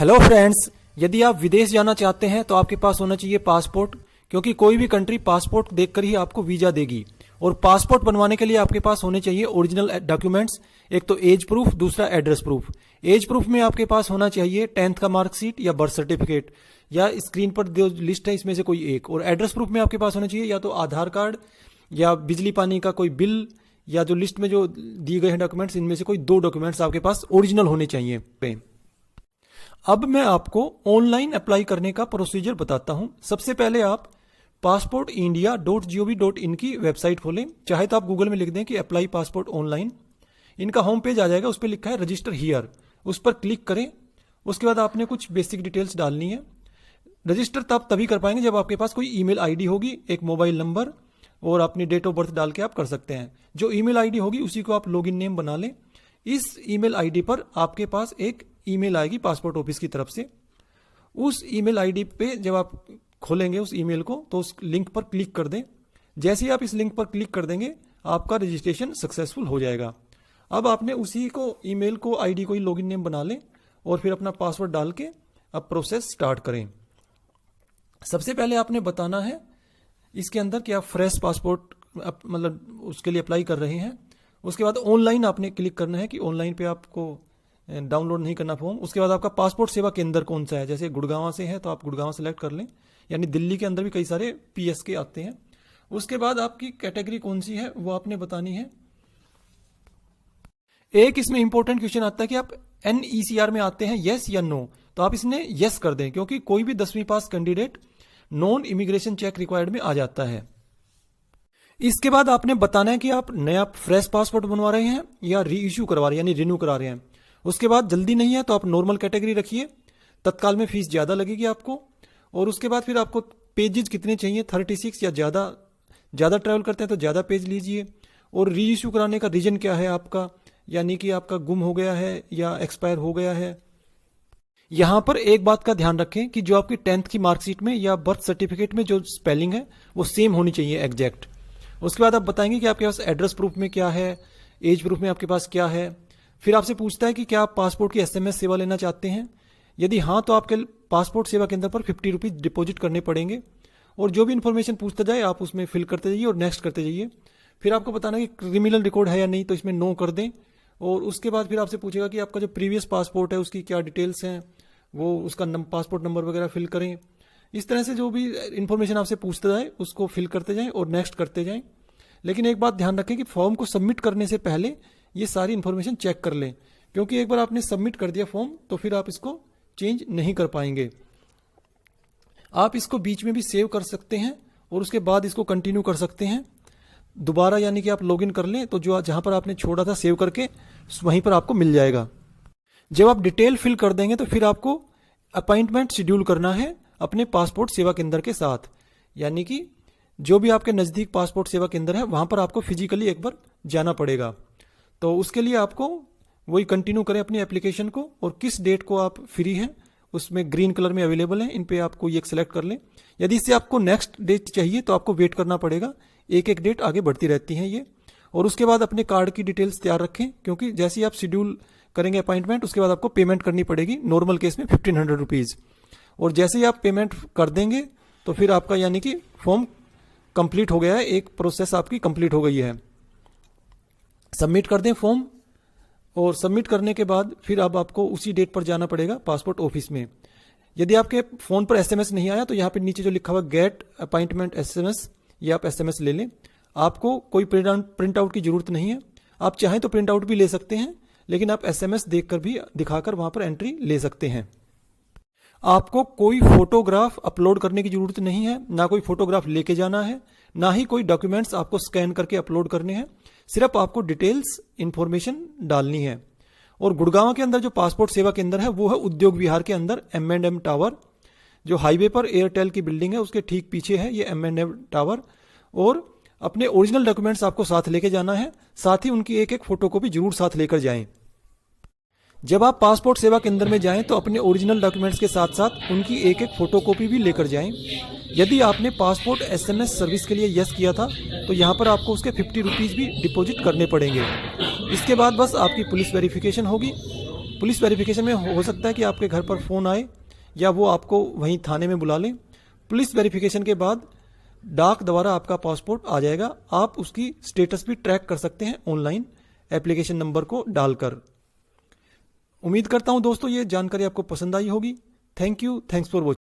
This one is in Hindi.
हेलो फ्रेंड्स, यदि आप विदेश जाना चाहते हैं तो आपके पास होना चाहिए पासपोर्ट, क्योंकि कोई भी कंट्री पासपोर्ट देखकर ही आपको वीजा देगी। और पासपोर्ट बनवाने के लिए आपके पास होने चाहिए ओरिजिनल डॉक्यूमेंट्स। एक तो एज प्रूफ, दूसरा एड्रेस प्रूफ। एज प्रूफ में आपके पास होना चाहिए 10th का मार्कशीट या बर्थ सर्टिफिकेट, या स्क्रीन पर जो लिस्ट है इसमें से कोई एक। और एड्रेस प्रूफ में आपके पास होना चाहिए या तो आधार कार्ड या बिजली पानी का कोई बिल, या जो लिस्ट में जो दिए गए हैं डॉक्यूमेंट्स, इनमें से कोई 2 डॉक्यूमेंट्स आपके पास ओरिजिनल होने चाहिए। अब मैं आपको ऑनलाइन अप्लाई करने का प्रोसीजर बताता हूं। सबसे पहले आप passportindia.gov.in की वेबसाइट खोलें। चाहे तो आप गूगल में लिख दें कि अप्लाई पासपोर्ट ऑनलाइन। इनका होम पेज आ जाएगा, उस पर लिखा है रजिस्टर हियर, उस पर क्लिक करें। उसके बाद आपने कुछ बेसिक डिटेल्स डालनी है। रजिस्टर तभी कर पाएंगे जब आपके पास कोई ईमेल आईडी होगी, एक मोबाइल नंबर और अपनी डेट ऑफ बर्थ डाल के आप कर सकते हैं। जो ईमेल आईडी होगी उसी को आप लॉगिन नेम बना लें। इस ईमेल आईडी पर आपके पास एक ईमेल आएगी पासपोर्ट ऑफिस की तरफ से। उस ईमेल आईडी पे जब आप खोलेंगे उस ईमेल को, तो उस लिंक पर क्लिक कर दें। जैसे ही आप इस लिंक पर क्लिक कर देंगे, आपका रजिस्ट्रेशन सक्सेसफुल हो जाएगा। अब आपने उसी को ईमेल को आईडी को ही लॉगिन नेम बना लें और फिर अपना पासवर्ड डाल के अब प्रोसेस स्टार्ट करें। सबसे पहले आपने बताना है इसके अंदर कि आप फ्रेश पासपोर्ट मतलब उसके लिए अप्लाई कर रहे हैं। उसके बाद ऑनलाइन आपने क्लिक करना है कि ऑनलाइन पे आपको डाउनलोड नहीं करना फॉर्म। उसके बाद आपका पासपोर्ट सेवा केंद्र कौन सा है, जैसे गुड़गांव से है तो आप गुड़गांव सेलेक्ट कर लें, यानी दिल्ली के अंदर भी कई सारे PSK आते हैं। उसके बाद आपकी कैटेगरी कौन सी है वो आपने बतानी है। एक इसमें इंपॉर्टेंट क्वेश्चन आता है कि आप NECR में आते हैं यस या नो, तो आप इसने यस कर दें, क्योंकि कोई भी 10वीं pass candidate non immigration check required में आ जाता है। इसके बाद आपने बताना है कि आप नया फ्रेश पासपोर्ट बनवा रहे हैं या री इश्यू करवा रहे हैं, यानी रिन्यू करा रहे हैं। उसके बाद जल्दी नहीं है तो आप नॉर्मल कैटेगरी रखिए, तत्काल में फीस ज़्यादा लगेगी आपको। और उसके बाद फिर आपको पेजेस कितने चाहिए, 36 या ज़्यादा ट्रैवल करते हैं तो ज़्यादा पेज लीजिए। और री इश्यू कराने का रीजन क्या है आपका, यानी कि आपका गुम हो गया है या एक्सपायर हो गया है। यहां पर एक बात का ध्यान रखें कि जो आपकी 10th की मार्कशीट में या बर्थ सर्टिफिकेट में जो स्पेलिंग है वो सेम होनी चाहिए एग्जैक्ट। उसके बाद आप बताएंगे कि आपके पास एड्रेस प्रूफ में क्या है, एज प्रूफ में आपके पास क्या है। फिर आपसे पूछता है कि क्या आप पासपोर्ट की SMS सेवा लेना चाहते हैं। यदि हाँ तो आपके पासपोर्ट सेवा केंद्र पर 50 रुपीज़ डिपॉजिट करने पड़ेंगे। और जो भी इन्फॉर्मेशन पूछता जाए आप उसमें फिल करते जाइए और नेक्स्ट करते जाइए। फिर आपको बताना है कि क्रिमिनल रिकॉर्ड है या नहीं, तो इसमें नो कर दें। और उसके बाद फिर आपसे पूछेगा कि आपका जो प्रीवियस पासपोर्ट है उसकी क्या डिटेल्स हैं, वो उसका पासपोर्ट नंबर वगैरह फिल करें। इस तरह से जो भी इन्फॉर्मेशन आपसे पूछता जाए उसको फिल करते जाएं और नेक्स्ट करते जाएं। लेकिन एक बात ध्यान रखें कि फॉर्म को सबमिट करने से पहले ये सारी इन्फॉर्मेशन चेक कर लें, क्योंकि एक बार आपने सबमिट कर दिया फॉर्म तो फिर आप इसको चेंज नहीं कर पाएंगे। आप इसको बीच में भी सेव कर सकते हैं और उसके बाद इसको कंटिन्यू कर सकते हैं दोबारा, यानी कि आप लॉगिन कर लें तो जो जहां पर आपने छोड़ा था सेव करके वहीं पर आपको मिल जाएगा। जब आप डिटेल फिल कर देंगे तो फिर आपको अपॉइंटमेंट शेड्यूल करना है अपने पासपोर्ट सेवा केंद्र के साथ, यानी कि जो भी आपके नज़दीक पासपोर्ट सेवा केंद्र है वहां पर आपको फिजिकली एक बार जाना पड़ेगा। तो उसके लिए आपको वही कंटिन्यू करें अपनी एप्लीकेशन को, और किस डेट को आप फ्री हैं उसमें ग्रीन कलर में अवेलेबल है, इन पे आपको ये सेलेक्ट कर लें। यदि इससे आपको नेक्स्ट डेट चाहिए तो आपको वेट करना पड़ेगा, एक डेट आगे बढ़ती रहती हैं ये। और उसके बाद अपने कार्ड की डिटेल्स तैयार रखें, क्योंकि जैसे ही आप शेड्यूल करेंगे अपॉइंटमेंट उसके बाद आपको पेमेंट करनी पड़ेगी, नॉर्मल केस में 1500 रुपीज़। और जैसे ही आप पेमेंट कर देंगे तो फिर आपका यानी कि फॉर्म कंप्लीट हो गया है, एक प्रोसेस आपकी कंप्लीट हो गई है। सबमिट कर दें फॉर्म, और सबमिट करने के बाद फिर अब आपको उसी डेट पर जाना पड़ेगा पासपोर्ट ऑफिस में। यदि आपके फ़ोन पर SMS नहीं आया तो यहाँ पे नीचे जो लिखा हुआ गेट अपॉइंटमेंट SMS, ये आप SMS ले लें। आपको कोई प्रिंट आउट की जरूरत नहीं है, आप चाहें तो प्रिंट आउट भी ले सकते हैं, लेकिन आप SMS देखकर भी दिखाकर वहाँ पर एंट्री ले सकते हैं। आपको कोई फोटोग्राफ अपलोड करने की जरूरत नहीं है, ना कोई फोटोग्राफ लेके जाना है, ना ही कोई डॉक्यूमेंट्स आपको स्कैन करके अपलोड करने हैं। सिर्फ आपको डिटेल्स इंफॉर्मेशन डालनी है। और गुड़गांव के अंदर जो पासपोर्ट सेवा केंद्र है वो है उद्योग विहार के अंदर M&M टावर, जो हाईवे पर एयरटेल की बिल्डिंग है उसके ठीक पीछे है ये M&M टावर। और अपने ओरिजिनल डॉक्यूमेंट्स आपको साथ लेके जाना है, साथ ही उनकी एक फोटोकॉपी जरूर साथ लेकर जाएं। जब आप पासपोर्ट सेवा केंद्र में जाएं तो अपने ओरिजिनल डॉक्यूमेंट्स के साथ साथ उनकी एक फोटोकॉपी भी लेकर जाएं। यदि आपने पासपोर्ट SMS सर्विस के लिए यस किया था तो यहाँ पर आपको उसके 50 रुपीज़ भी डिपॉजिट करने पड़ेंगे। इसके बाद बस आपकी पुलिस वेरिफिकेशन होगी। पुलिस वेरिफिकेशन में हो सकता है कि आपके घर पर फ़ोन आए या वो आपको वहीं थाने में बुला लें। पुलिस वेरिफिकेशन के बाद डाक द्वारा आपका पासपोर्ट आ जाएगा। आप उसकी स्टेटस भी ट्रैक कर सकते हैं ऑनलाइन एप्लीकेशन नंबर को डालकर। उम्मीद करता हूं दोस्तों ये जानकारी आपको पसंद आई होगी। Thank you, thanks for watching.